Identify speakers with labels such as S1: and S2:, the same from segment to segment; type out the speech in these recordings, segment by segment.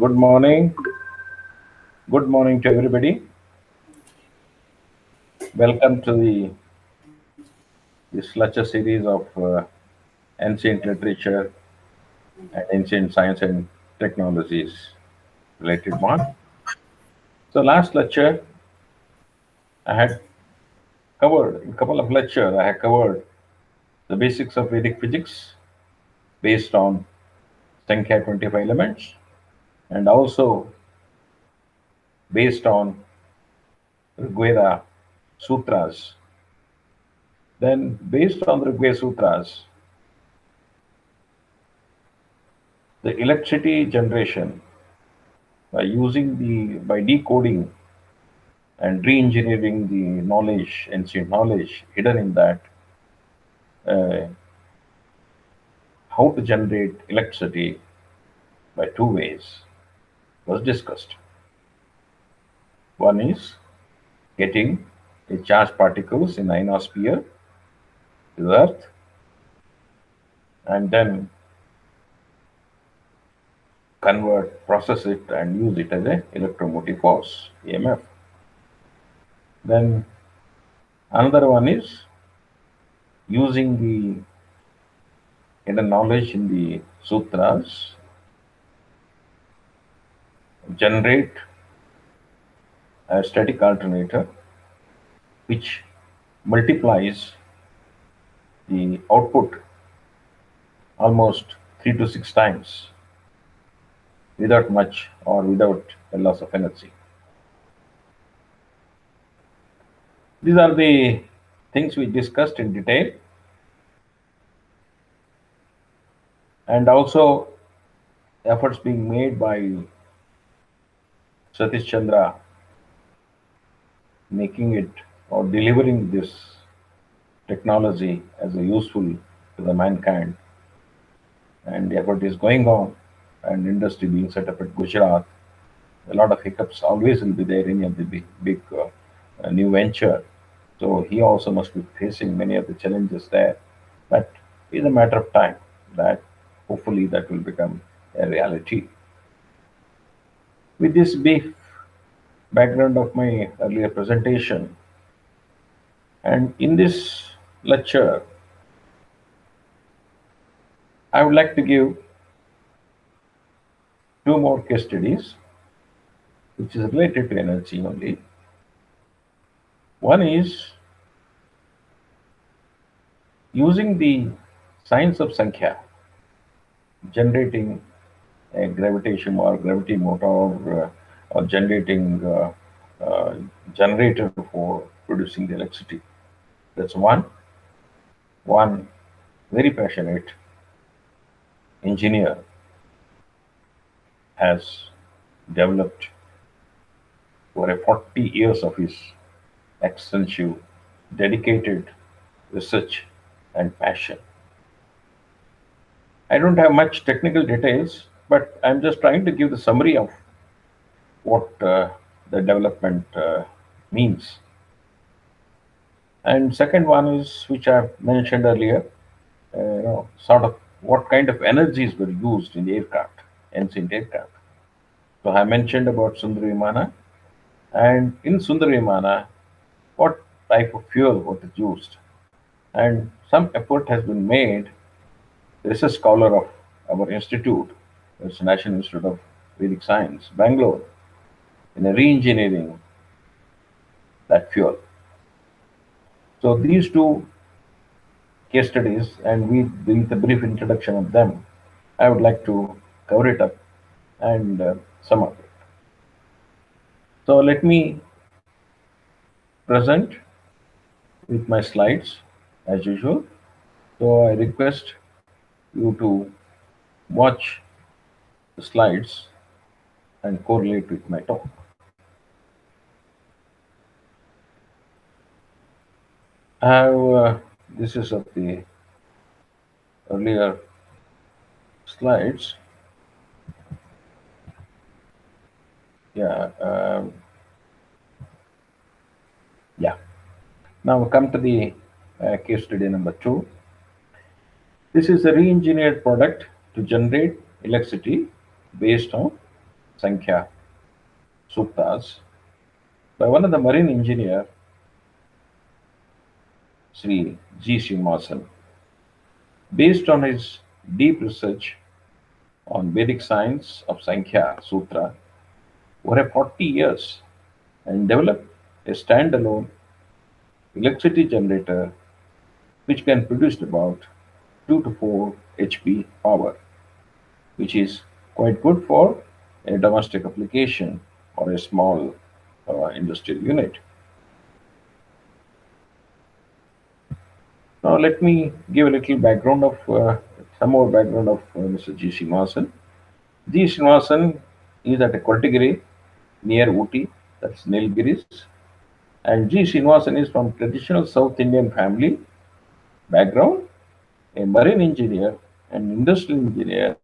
S1: Good morning. Good morning to everybody. Welcome to this lecture series of ancient literature and ancient science and technologies related one. So last lecture I had covered in a couple of lectures. I had covered the basics of Vedic physics based on Sankhya 25 elements and also based on Rigveda sutras. Then based on the Rigveda sutras, the electricity generation by decoding and re-engineering the knowledge, ancient knowledge hidden in that, uh, how to generate electricity by two ways was discussed. One is getting a charged particles in ionosphere to the earth and then process it and use it as a electromotive force, EMF. Then another one is using the hidden knowledge in the sutras, generate a static alternator which multiplies the output almost 3 to 6 times without much or without a loss of energy. These are the things we discussed in detail, and also efforts being made by Satish Chandra making it or delivering this technology as a useful to the mankind, and the effort is going on, and industry being set up at Gujarat. A lot of hiccups always will be there in any of the big new venture. So he also must be facing many of the challenges there. But it's a matter of time that hopefully that will become a reality. With this brief background of my earlier presentation, and in this lecture, I would like to give two more case studies, which is related to energy only. One is using the science of Sankhya, generating a gravitation or gravity motor or generating generator for producing the electricity. That's one very passionate engineer has developed over 40 years of his extensive, dedicated research and passion. I don't have much technical details, but I'm just trying to give the summary of what the development means. And second one is, which I've mentioned earlier, sort of what kind of energies were used in the aircraft, ancient aircraft. So I mentioned about Sundaravimana, and in Sundaravimana, what type of fuel was used, and some effort has been made. There is a scholar of our institute, it's National Institute of Vedic Science, Bangalore, in a re-engineering that fuel. So these two case studies, and with a brief introduction of them, I would like to cover it up and sum up it. So let me present with my slides as usual. So I request you to watch the slides and correlate with my talk. I have this is of the earlier slides. Yeah, yeah. Now we come to the case study number 2. This is a re-engineered product to generate electricity based on Sankhya Suktas by one of the marine engineer, Sri G. Srinivasan, based on his deep research on Vedic science of Sankhya Sutra over 40 years and developed a standalone electricity generator which can produce about 2 to 4 HP power, which is quite good for a domestic application or a small industrial unit. Now, let me give a little background of some more background of Mr. G. Srinivasan. G. Srinivasan is at a Kortigiri near Ooty, that's Nilgiris, and G. Srinivasan is from traditional South Indian family background, a marine engineer and industrial engineer,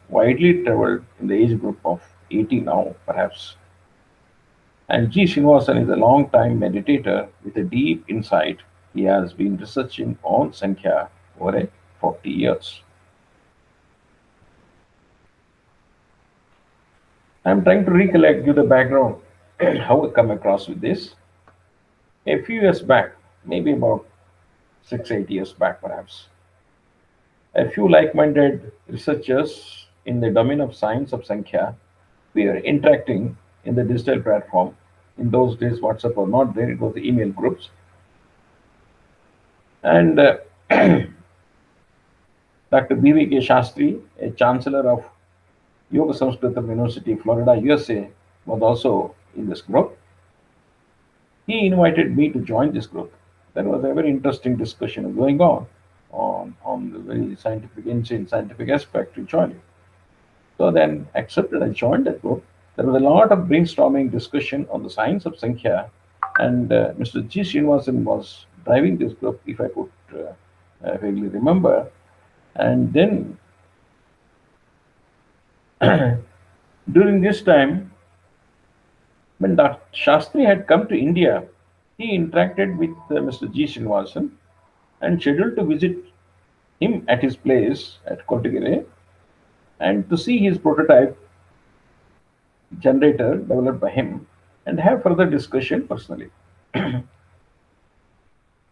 S1: widely traveled in the age group of 80 now, perhaps. And G. Srinivasan is a long time meditator with a deep insight. He has been researching on Sankhya over 40 years. I'm trying to recollect, give the background, how I come across with this. A few years back, maybe about 6, 8 years back, perhaps, a few like-minded researchers in the domain of science of Sankhya were interacting in the digital platform. In those days, WhatsApp was not there; it was the email groups. And Dr. B.V.K. Shastri, a chancellor of Yoga Sanskritam University, Florida, USA, was also in this group. He invited me to join this group. There was a very interesting discussion going on the very scientific, ancient scientific aspect to join it. So then accepted, I joined that group. There was a lot of brainstorming discussion on the science of Sankhya, and Mr. G. Srinivasan was driving this group, if I could vaguely remember. And then during this time, when Dr. Shastri had come to India, he interacted with Mr. G. Srinivasan and scheduled to visit him at his place at Kottagiri and to see his prototype generator developed by him and have further discussion personally.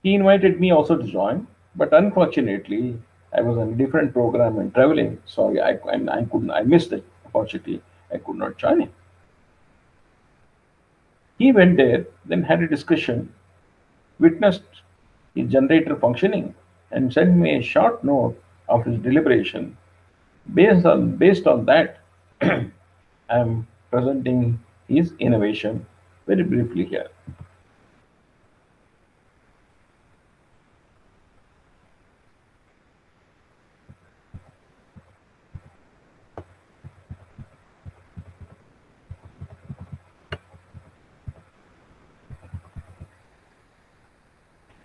S1: He invited me also to join, but unfortunately, I was on a different program and traveling. Sorry, I couldn't. I missed the opportunity. I could not join him. He went there, then had a discussion, witnessed his generator functioning, and sent me a short note of his deliberation. Based on that, I am presenting his innovation very briefly here.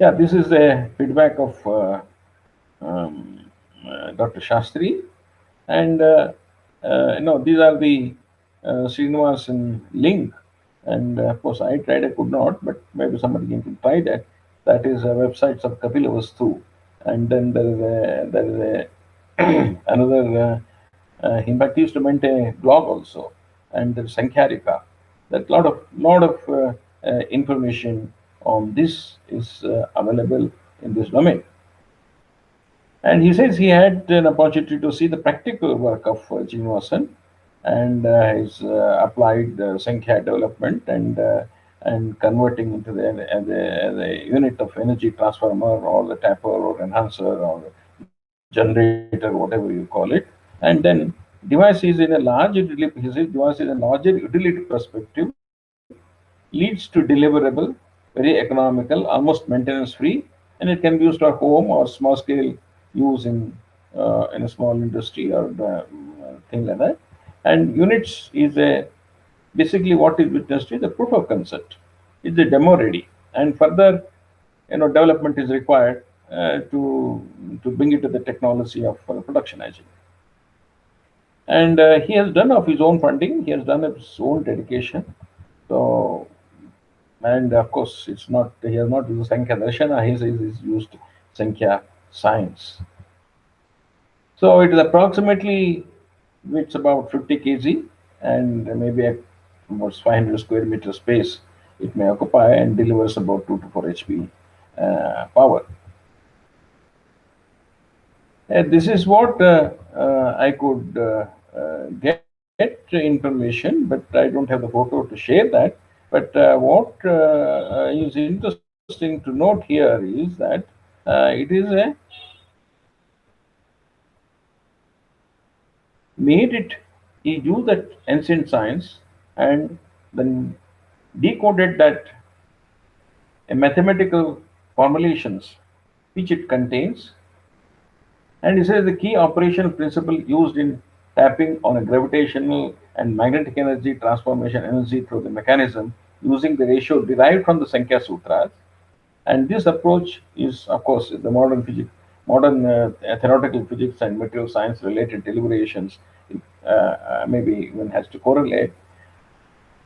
S1: Yeah, this is a feedback of um, Dr. Shastri, and these are the Srinivasan link. And of course, I tried, I could not, but maybe somebody can try that. That is websites of Kapila Vastu, and then there is a another. In fact, he used to maintain a blog also, and there's Sankharika. That lot of information on this is available in this domain. And he says he had an opportunity to see the practical work of Srinivasan and his applied Sankhya development and converting into the unit of energy transformer or the tapper or enhancer or generator, whatever you call it. And then device is in a large utility, he says device is a larger utility perspective, leads to deliverable, very economical, almost maintenance free, and it can be used for home or small scale use in a small industry or thing like that. And units is a basically what is witnessed is a proof of concept. It's a demo ready, and further development is required to bring it to the technology of productionizing. And he has done of his own funding. He has done of his own dedication. So, and of course, it's not he has not used Sankhya Darshana. He's used Sankhya science. So it is approximately weighs about 50 kg, and maybe about 500 square meter space it may occupy, and delivers about 2 to 4 HP power. This is what I could get information, but I don't have the photo to share that. But what is interesting to note here is that it is a made it, he used that ancient science and then decoded that mathematical formulations which it contains. And he says the key operational principle used in tapping on a gravitational and magnetic energy transformation energy through the mechanism using the ratio derived from the Sankhya Sutras. And this approach is, of course, the modern physics, modern theoretical physics and material science related deliberations. Maybe even has to correlate.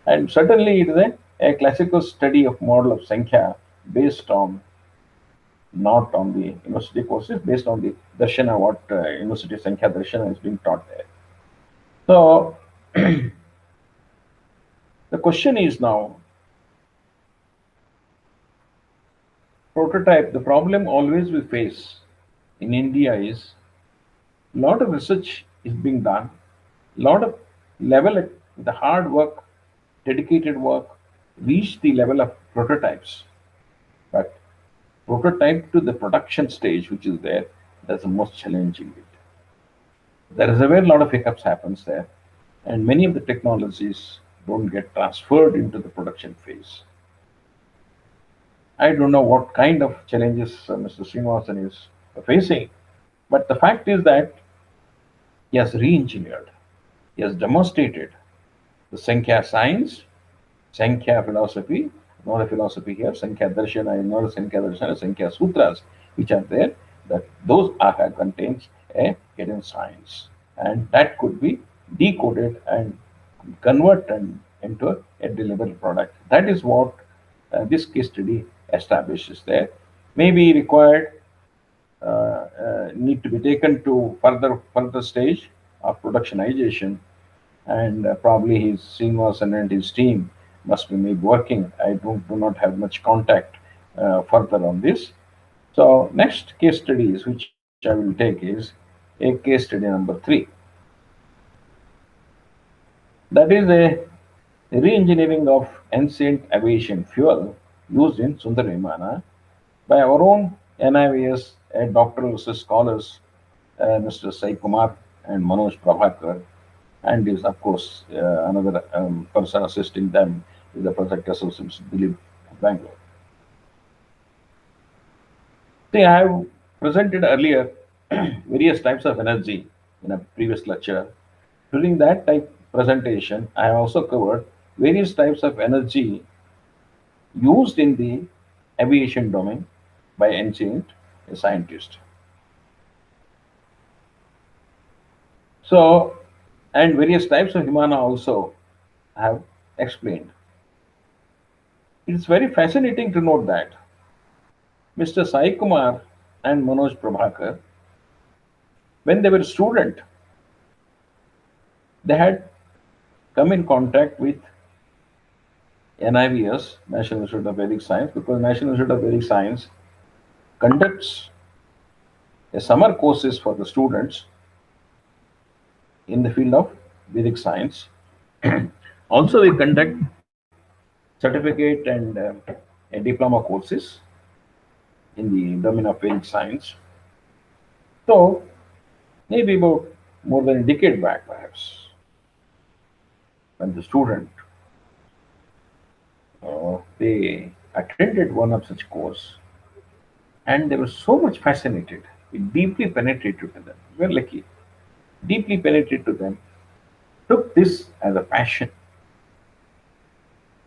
S1: And certainly, it is a classical study of model of Sankhya based on not on the university courses, based on the Darshana, what university Sankhya Darshana is being taught there. So the question is now, prototype. The problem always we face in India is a lot of research is being done, a lot of level, the hard work, dedicated work, reach the level of prototypes, but prototype to the production stage, which is there, that's the most challenging bit. There is a very lot of hiccups happens there, and many of the technologies don't get transferred into the production phase. I don't know what kind of challenges Mr. Srinivasan is facing, but the fact is that he has re-engineered, he has demonstrated the Sankhya science, Sankhya philosophy, not a philosophy here, Sankhya Darshana, not a Sankhya Darshana, Sankhya Sutras, which are there, that those are contains a hidden science. And that could be decoded and converted into a deliverable product. That is what this case study establishes there. Maybe required need to be taken to further stage of productionization, and probably his Srinivasan and his team must be maybe working. I do not have much contact further on this. So next case studies which I will take is a case study number 3. That is a re-engineering of ancient aviation fuel used in Sundaramana by our own NIVS doctoral research scholars, Mr. Sai Kumar and Manoj Prabhakar, and is of course another person assisting them is the project associate Dilip Bangalore. See, I have presented earlier various types of energy in a previous lecture. During that type presentation, I have also covered various types of energy used in the aviation domain by ancient scientists. So, and various types of Himana also have explained. It's very fascinating to note that Mr. Sai Kumar and Manoj Prabhakar, when they were student, they had come in contact with NIVS, National Institute of Vedic Science, because National Institute of Vedic Science conducts a summer courses for the students in the field of Vedic science. Also, we conduct certificate and a diploma courses in the domain of Vedic science. So, maybe about more than a decade back, perhaps, when the student they attended one of such course, and they were so much fascinated. It deeply penetrated to them. We're lucky. Deeply penetrated to them. Took this as a passion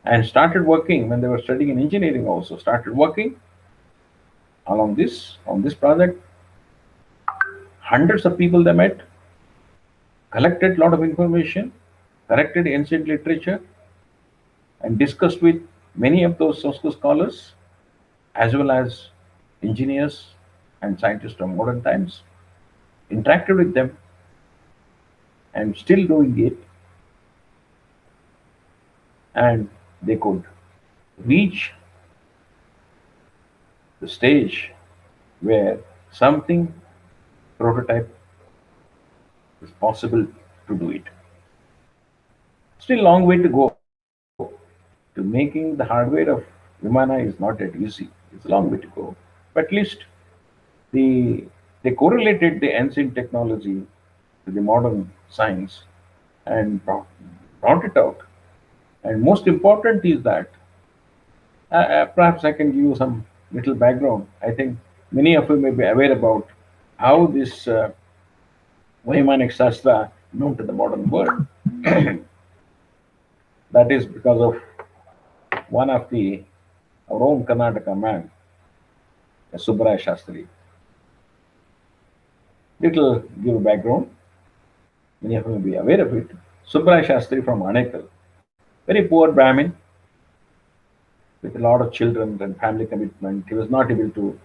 S1: and started working when they were studying in engineering. Also started working along this on this project. Hundreds of people they met, collected a lot of information, corrected ancient literature, and discussed with many of those Sanskrit scholars as well as engineers and scientists of modern times, interacted with them, and still doing it. and they could reach the stage where something prototype is possible to do it. Still long way to go to making the hardware of Vimana is not that easy. It's a long way to go. But at least the they correlated the ancient technology to the modern science and brought it out. And most important is that perhaps I can give you some little background. I think many of you may be aware about how this Vaimanic Shastra known to the modern world. That is because of one of the our own Karnataka man, Subbaraya Shastri. Little give a background. Many of you may be aware of it. Subbaraya Shastri from Anekal, very poor Brahmin with a lot of children and family commitment. He was not able to,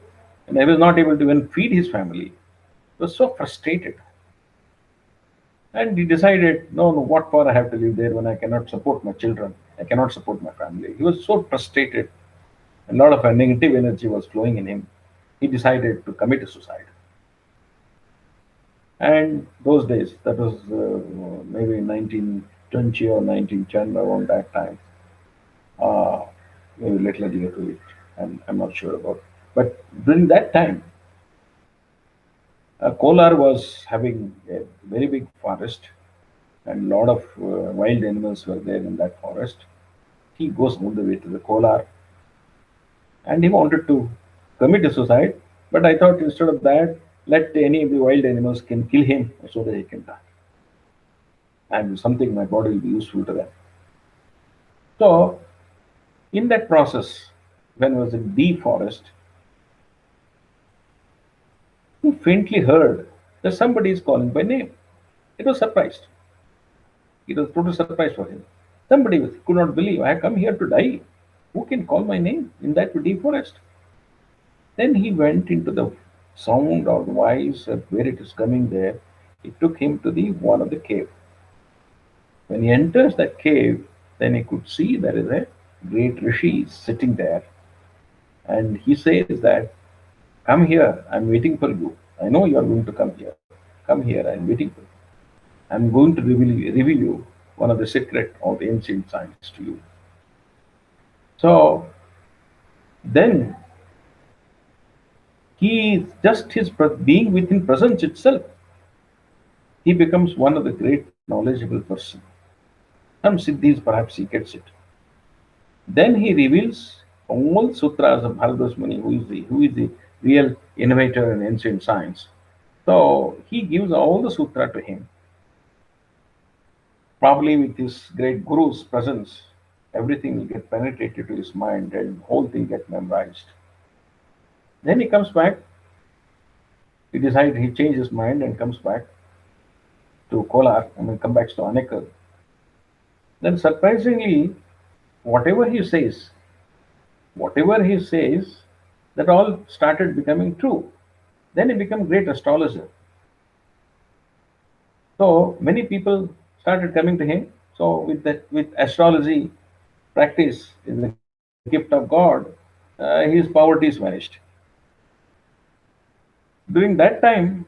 S1: and he was not able to even feed his family. He was so frustrated. And he decided, no, no, what for I have to live there when I cannot support my children? I cannot support my family. He was so frustrated. A lot of negative energy was flowing in him. He decided to commit suicide. And those days, that was maybe 1920 or 1910, around that time, uh, maybe little earlier to it, and I'm not sure about. But during that time, Kolar was having a very big forest, and a lot of wild animals were there in that forest. He goes all the way to the Kolar, and he wanted to commit suicide. But I thought instead of that, let any of the wild animals can kill him so that he can die. And something my body will be useful to them. So in that process, when I was in the forest, he faintly heard that somebody is calling by name. It was surprised. It was total surprise for him. Somebody could not believe I have come here to die. Who can call my name in that deep forest? Then he went into the sound or voice of where it is coming there. It took him to the one of the cave. When he enters that cave, then he could see there is a great rishi sitting there, and he says that, "Come here, I'm waiting for you. I know you are going to come here. Come here, I'm waiting for you. I'm going to reveal you one of the secret of ancient science to you." So then he just his being within presence itself, he becomes one of the great knowledgeable person. Some siddhis perhaps he gets it. Then he reveals all sutras of Bharadas Muni, who is the real innovator in ancient science. So he gives all the sutra to him. Probably with his great guru's presence, everything will get penetrated to his mind and whole thing get memorized. Then he comes back. He decides he changes his mind and comes back to Kolar and then comes back to Anekal. Then surprisingly, whatever he says, whatever he says, that all started becoming true. Then he became great astrologer. So many people started coming to him. So with astrology practice is the gift of God, his poverty is vanished. During that time,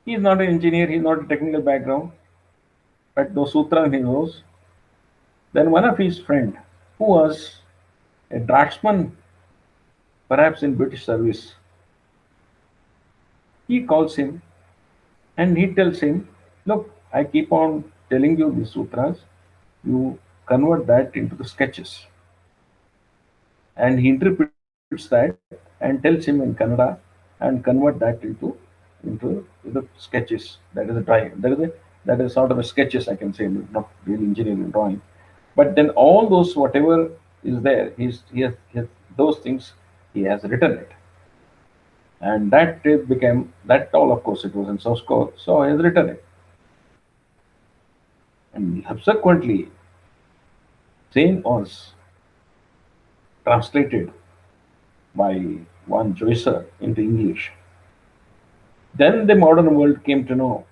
S1: he is not an engineer, he is not a technical background, but those sutras he knows. Then one of his friend, who was a draftsman, perhaps in British service, he calls him and he tells him, "Look, I keep on telling you these sutras, you convert that into the sketches." And he interprets that and tells him in Kannada and convert that into the sketches. That is a drawing. That is sort of a sketches, I can say, not really engineering drawing. But then all those whatever is there, he has those things he has written it. And that it became that all of course it was in source code, so he has written it. And subsequently same was translated by one Joycer into English. Then the modern world came to know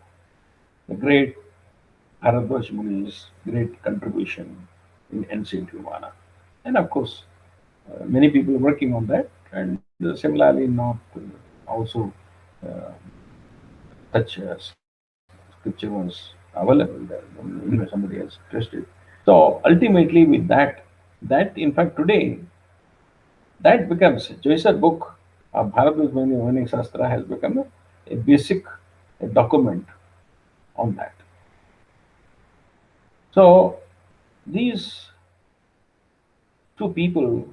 S1: the great Bharadwaj Muni's great contribution in ancient Vimana. And of course, many people working on that, and similarly, not also uh, such scripture was available there. Somebody else trusted. So ultimately, with that, that in fact today that becomes Joycer book of Bharadwaj Muni Shastra has become a basic document on that. So these two people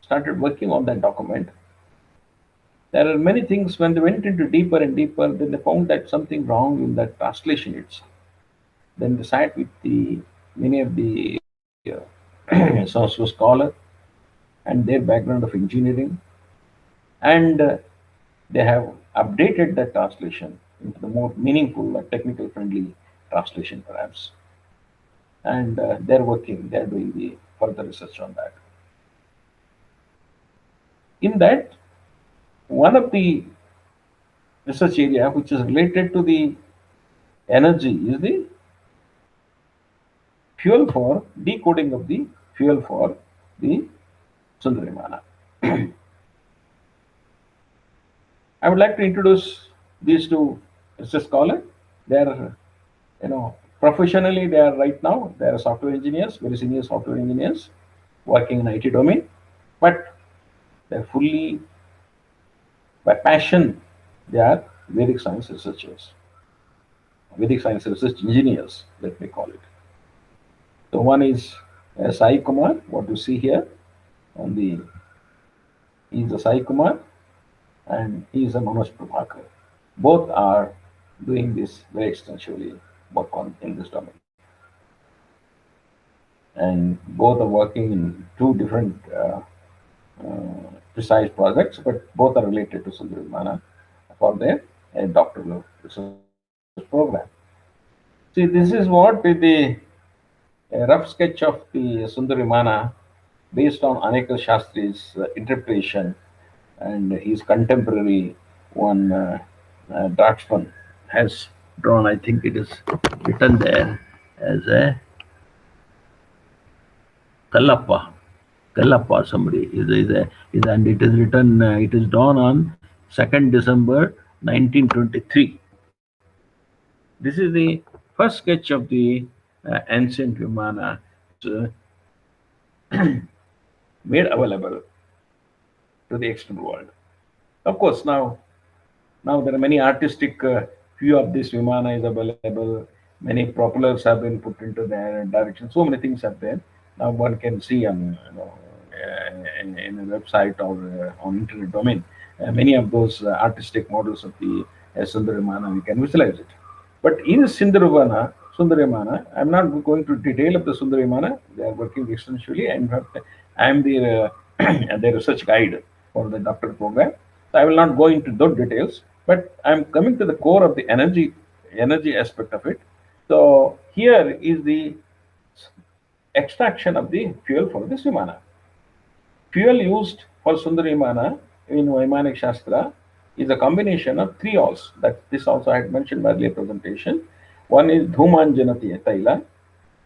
S1: started working on that document. There are many things when they went into deeper and deeper, then they found that something wrong in that translation itself. Then they sat with the many of the Sanskrit scholar and their background of engineering, and they have updated that translation into the more meaningful, technical friendly translation, perhaps. And they're working, they're doing the further research on that. In that, one of the research area which is related to the energy is the fuel for decoding of the fuel for the Sundarimana. I would like to introduce these two research scholars. They are, professionally they are right now they are software engineers, very senior software engineers working in IT domain, but they're fully by passion they are Vedic science researchers, Vedic science research engineers, let me call it. So one is Sai Kumar, what you see here on the he's a Sai Kumar and he is a Manoj Prabhakar. Both are doing this very extensively work on in this domain. And both are working in two different precise projects, but both are related to Sundarimana for their doctoral research program. See, this is what the rough sketch of the Sundarimana based on Anekal Shastri's interpretation and his contemporary one draftsman has drawn. I think it is written there as a Kallappa. Kallappa, somebody is and it is written. It is drawn on 2nd December 1923. This is the first sketch of the ancient Vimana made available to the external world. Of course, now there are many artistic view of this Vimana is available. Many propellers have been put into their direction. So many things are there. Now one can see on in a website or on internet domain many of those artistic models of the Sundaramana. We can visualize it. But in Sundaramana, I'm not going to detail of the Sundaramana. They are working extensively. In fact, I am the the research guide for the doctor program. So I will not go into those details, but I'm coming to the core of the energy aspect of it. So here is the extraction of the fuel for this Vimana. Fuel used for Sundarimana in Vaimanic Shastra is a combination of three oils. That this also I had mentioned in my earlier presentation. One is Dhumanjanati Taila,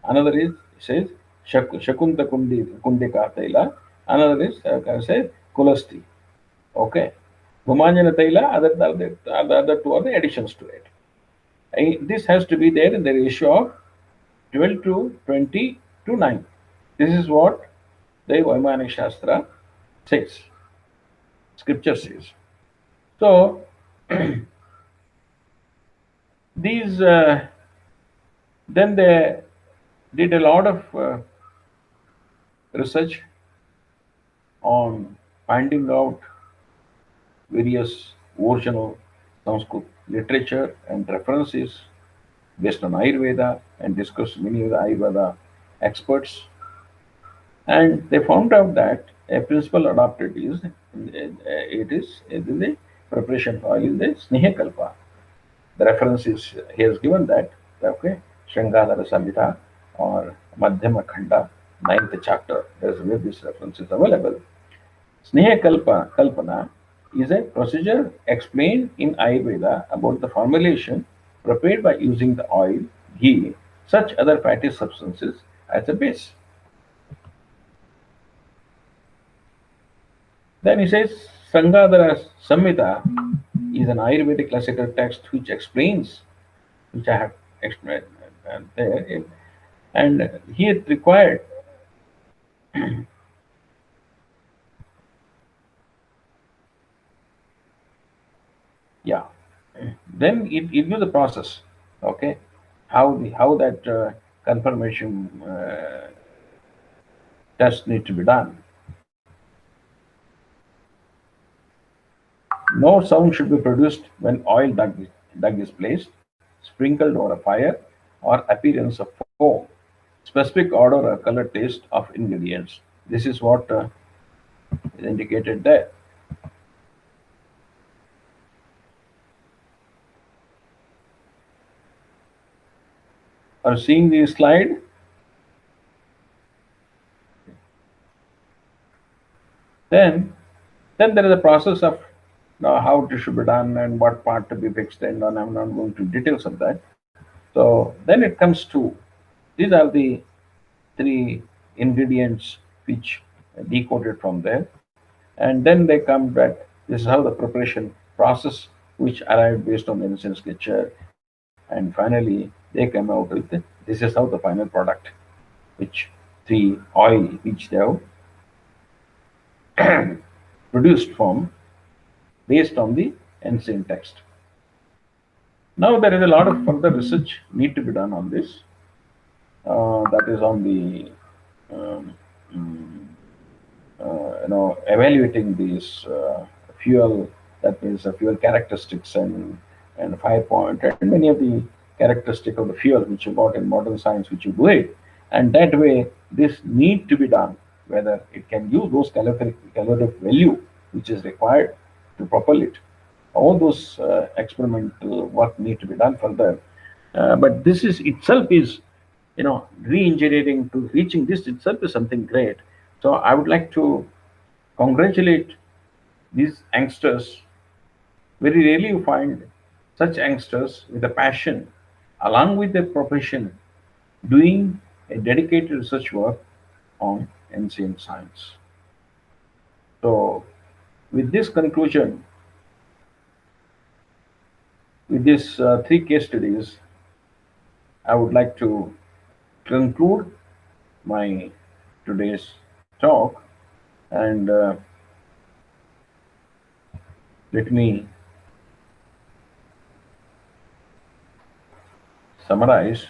S1: another is says Shakunta Kundika Taila, another is say Kulasti. Okay. Dhumanjana Taila, the other two are the additions to it. This has to be there in the ratio of 12 to 20 to 9. This is what the Vaimanic Shastra says, scripture says. So, these then they did a lot of research on finding out various versions of Sanskrit literature and references based on Ayurveda and discussed many of the Ayurveda experts. And they found out that a principle adopted is it is in the preparation for oil is the Snehakalpa. The reference is he has given that okay Shangadhara Samhita or Madhyama Khanda, ninth chapter. There's where this reference is available. Kalpana is a procedure explained in Ayurveda about the formulation prepared by using the oil ghee, such other fatty substances as a base. Then he says Sangadara Samhita is an Ayurvedic classical text which explains, which I have explained there, and he had required, yeah. Then it gives the process, okay, how that confirmation test need to be done. No sound should be produced when dug is placed, sprinkled over a fire, or appearance of foam. Specific order or color taste of ingredients. This is what is indicated there. Are you seeing the slide? Then, then there is a process of how it should be done and what part to be fixed, and I'm not going to details of that. So then it comes to these are the three ingredients which decoded from there, and then they come back. This is how the preparation process which arrived based on the instance scripture, and finally they come out with this is how the final product, which the oil which they have produced from based on the ancient text. Now there is a lot of further research need to be done on this. That is on the um, mm, evaluating these fuel, that means the fuel characteristics and fire point and many of the characteristic of the fuel which you got in modern science which you do it, and that way this need to be done whether it can use those calorific value which is required to propel it. All those experimental work need to be done further, but this is itself is re-engineering to reaching this itself is something great. So I would like to congratulate these youngsters. Very rarely you find such youngsters with a passion along with their profession doing a dedicated research work on ancient science. So with this conclusion, with these three case studies, I would like to conclude my today's talk, and let me summarize.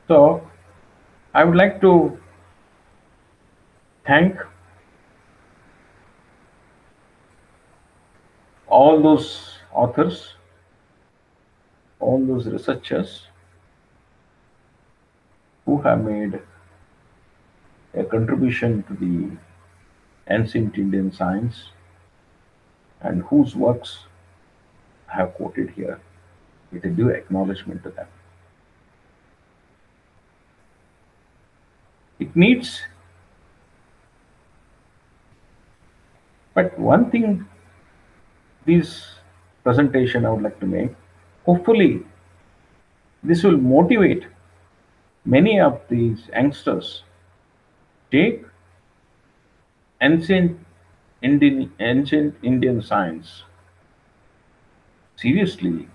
S1: So I would like to thank all those authors, all those researchers who have made a contribution to the ancient Indian science and whose works I have quoted here with a due acknowledgement to them. It needs, but one thing this presentation I would like to make, hopefully this will motivate many of these youngsters take ancient Indian science seriously,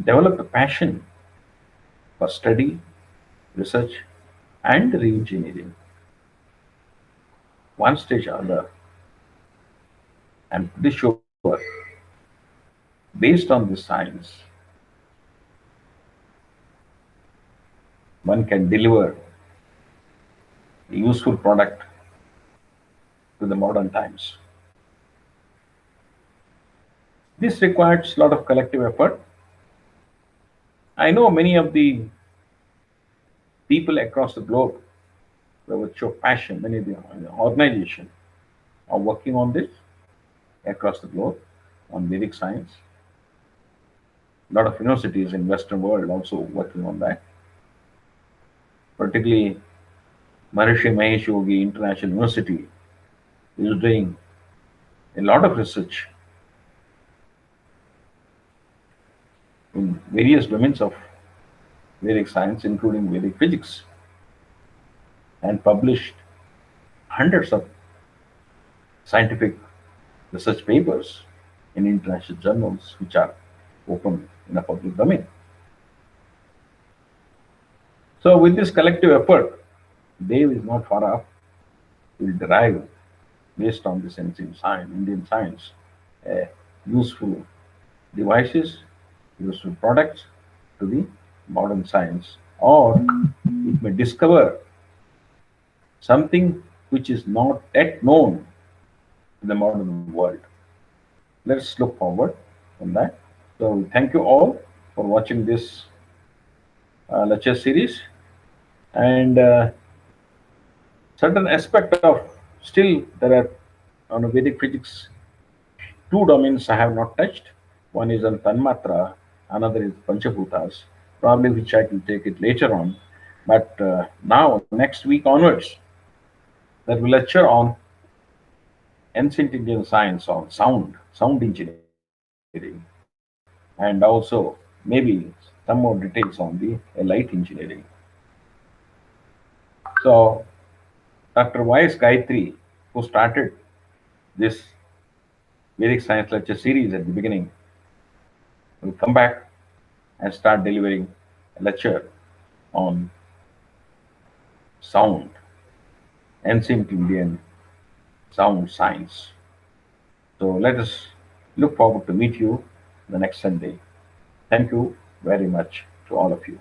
S1: develop a passion for study, research, and re-engineering. One stage or other, I'm pretty sure, based on this science, one can deliver a useful product to the modern times. This requires a lot of collective effort. I know many of the people across the globe who show passion, many of the organizations are working on this across the globe on Vedic science. A lot of universities in Western world also working on that. Particularly Maharishi Mahesh Yogi International University is doing a lot of research in various domains of Vedic science, including Vedic physics, and published hundreds of scientific research papers in international journals which are open in a public domain. So, with this collective effort, Dev is not far off. Will derive, based on this ancient science, Indian science, uh, useful devices, useful products to the modern science, or it may discover something which is not yet known in the modern world. Let's look forward on that. So, thank you all for watching this lecture series, and certain aspect of, still there are on Vedic physics two domains I have not touched. One is on Tanmatra, another is Panchabhutas, probably which I can take it later on. But now, next week onwards, there will lecture on ancient Indian science on sound engineering, and also maybe some more details on the light engineering. So, Dr. Y.S. Gayatri, who started this Vedic Science Lecture series at the beginning, will come back and start delivering a lecture on sound, ancient Indian sound science. So let us look forward to meet you the next Sunday. Thank you very much to all of you.